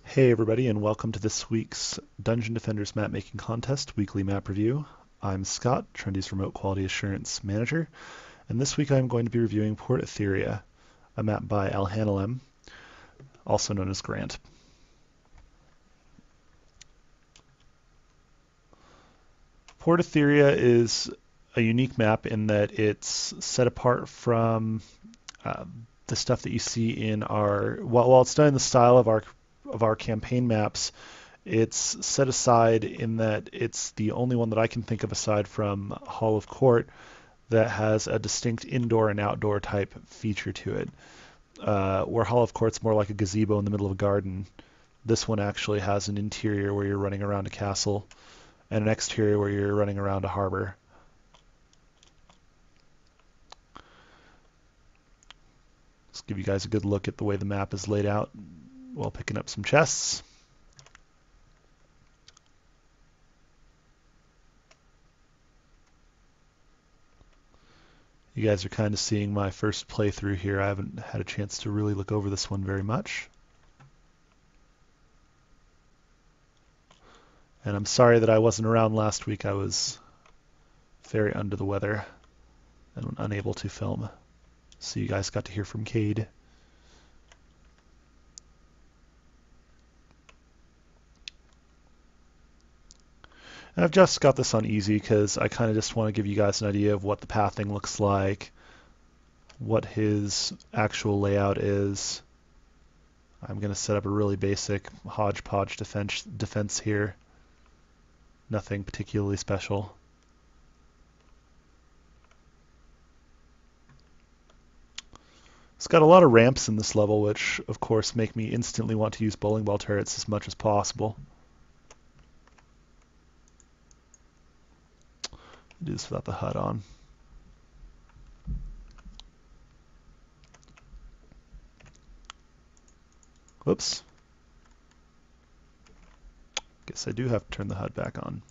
Hey everybody, and welcome to this week's Dungeon Defenders Map Making Contest weekly map review. I'm Scott, Trendy's Remote Quality Assurance Manager, and this week I'm going to be reviewing Port Etheria, a map by Alhanalem, also known as Grant. Port Etheria is a unique map in that it's set apart from uh, the stuff that you see in our, while it's done in the style of our campaign maps. It's set aside in that it's the only one that I can think of aside from Hall of Court that has a distinct indoor and outdoor type feature to it. Where Hall of Court's more like a gazebo in the middle of a garden, this one actually has an interior where you're running around a castle and an exterior where you're running around a harbor. Let's give you guys a good look at the way the map is laid out while picking up some chests. You guys are kind of seeing my first playthrough here. I haven't had a chance to really look over this one very much. And I'm sorry that I wasn't around last week. I was very under the weather and unable to film. So you guys got to hear from Cade. And I've just got this on easy because I kind of just want to give you guys an idea of what the pathing looks like, what his actual layout is. I'm going to set up a really basic hodgepodge defense here. Nothing particularly special. It's got a lot of ramps in this level, which of course make me instantly want to use bowling ball turrets as much as possible. Do this without the HUD on. Whoops. Guess I do have to turn the HUD back on.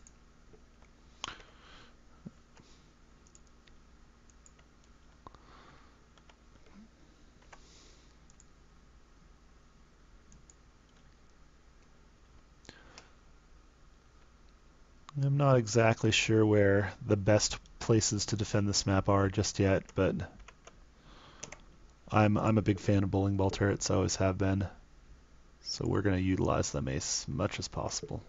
I'm not exactly sure where the best places to defend this map are just yet, but I'm a big fan of bowling ball turrets, I always have been. So we're going to utilize them as much as possible.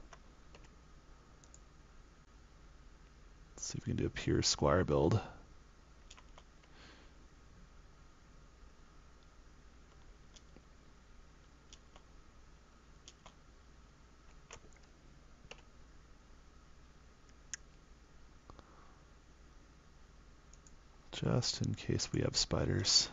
Let's see if we can do a pure squire build. Just in case we have spiders.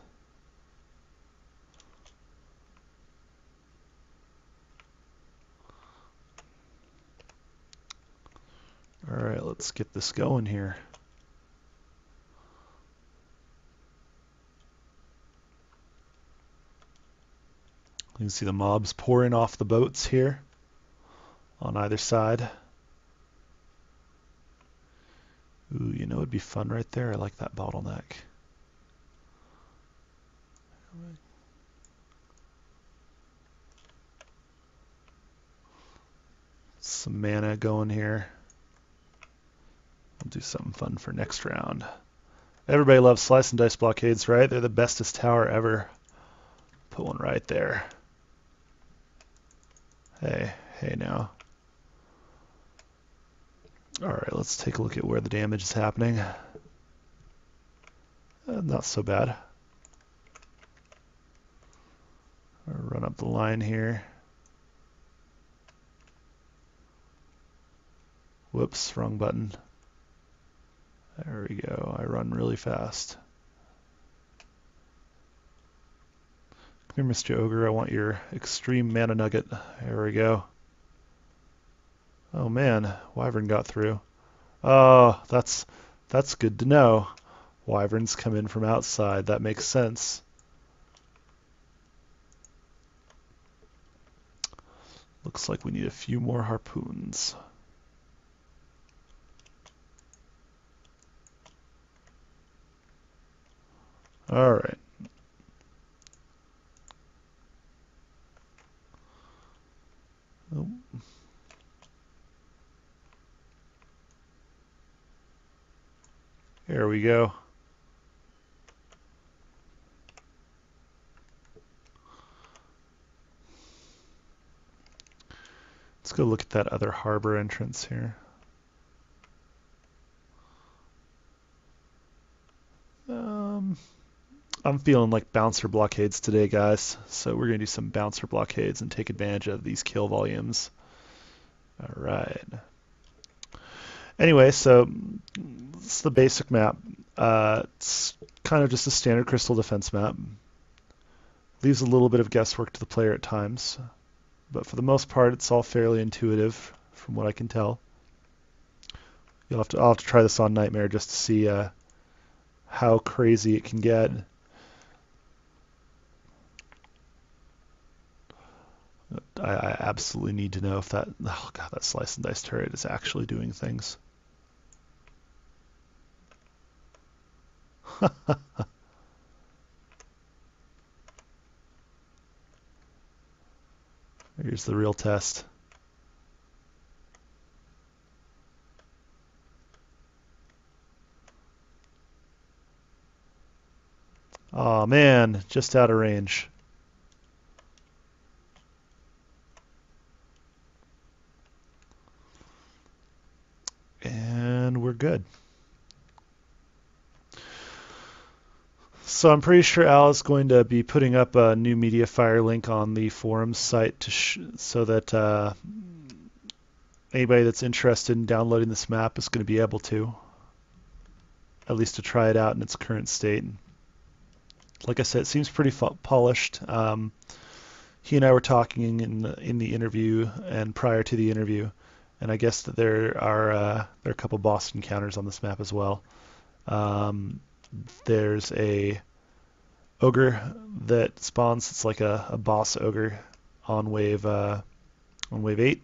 Alright, let's get this going here. You can see the mobs pouring off the boats here on either side. Ooh, you know it'd be fun right there. I like that bottleneck. Some mana going here. We'll do something fun for next round. Everybody loves slice and dice blockades, right? They're the bestest tower ever. Put one right there. Hey now. Alright, let's take a look at where the damage is happening. Not so bad. I'll run up the line here. Whoops, wrong button. There we go. I run really fast. Come here, Mr. Ogre. I want your extreme mana nugget. There we go. Oh man, Wyvern got through. Oh, that's good to know. Wyverns come in from outside. That makes sense. Looks like we need a few more harpoons. Alright. Oh. There we go. Let's go look at that other harbor entrance here. I'm feeling like bouncer blockades today, guys. So we're going to do some bouncer blockades and take advantage of these kill volumes. All right. Anyway, so it's the basic map. It's kind of just a standard crystal defense map. Leaves a little bit of guesswork to the player at times, but for the most part, it's all fairly intuitive from what I can tell. I'll have to try this on Nightmare just to see how crazy it can get. I absolutely need to know if that, oh god, that slice and dice turret is actually doing things. Here's the real test. Oh man, just out of range. And we're good. So I'm pretty sure Al is going to be putting up a new MediaFire link on the forums site so that anybody that's interested in downloading this map is going to be able to, at least to try it out in its current state. Like I said, it seems pretty polished. He and I were talking in the interview and prior to the interview, and I guess that there are a couple boss encounters on this map as well. There's a ogre that spawns. It's like a boss ogre on wave 8.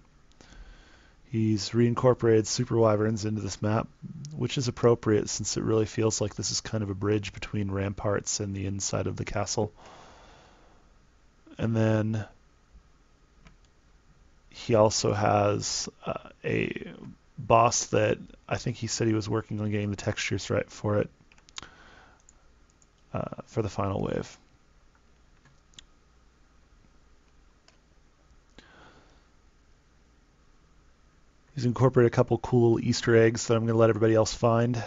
He's reincorporated super wyverns into this map, which is appropriate since it really feels like this is kind of a bridge between ramparts and the inside of the castle. And then he also has a boss that I think he said he was working on getting the textures right for it for the final wave. He's incorporated a couple cool little Easter eggs that I'm going to let everybody else find.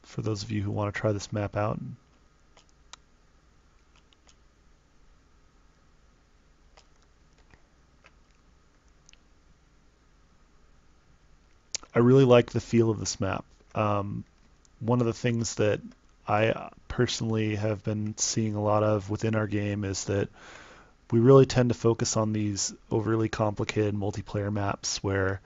For those of you who want to try this map out. I really like the feel of this map. One of the things that I personally have been seeing a lot of within our game is that we really tend to focus on these overly complicated multiplayer maps where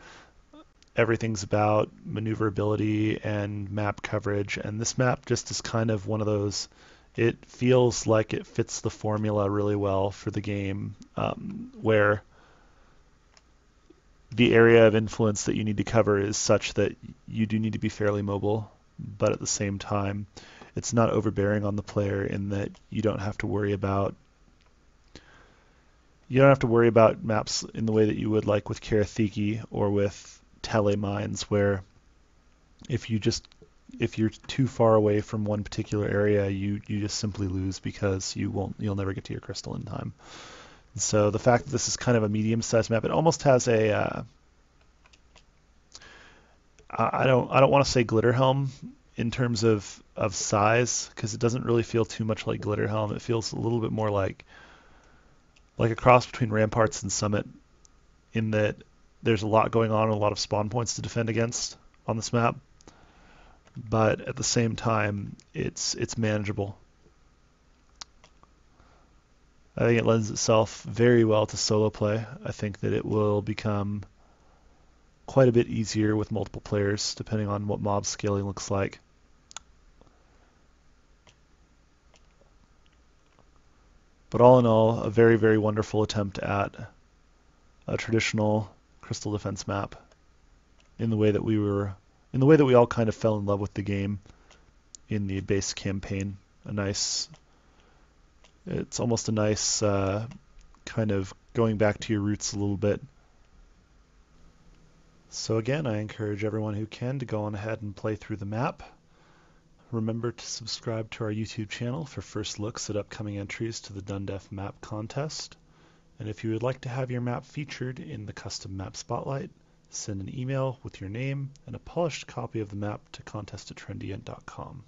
everything's about maneuverability and map coverage, and this map just is kind of one of those. It feels like it fits the formula really well for the game, where the area of influence that you need to cover is such that you do need to be fairly mobile, but at the same time, it's not overbearing on the player in that you don't have to worry about maps in the way that you would like with Karathiki or with Tele mines, where if you're too far away from one particular area, you just simply lose because you'll never get to your crystal in time. So the fact that this is kind of a medium-sized map, it almost has a I don't want to say glitter helm in terms of size, because it doesn't really feel too much like glitter helm. It feels a little bit more like a cross between ramparts and summit, in that there's a lot going on and a lot of spawn points to defend against on this map, but at the same time it's manageable. I think it lends itself very well to solo play. I think that it will become quite a bit easier with multiple players, depending on what mob scaling looks like. But all in all, a very, very wonderful attempt at a traditional crystal defense map in the way that we all kind of fell in love with the game in the base campaign. A nice It's almost a nice kind of going back to your roots a little bit. So again, I encourage everyone who can to go on ahead and play through the map. Remember to subscribe to our YouTube channel for first looks at upcoming entries to the Dundef Map Contest. And if you would like to have your map featured in the Custom Map Spotlight, send an email with your name and a polished copy of the map to contest@trendyent.com.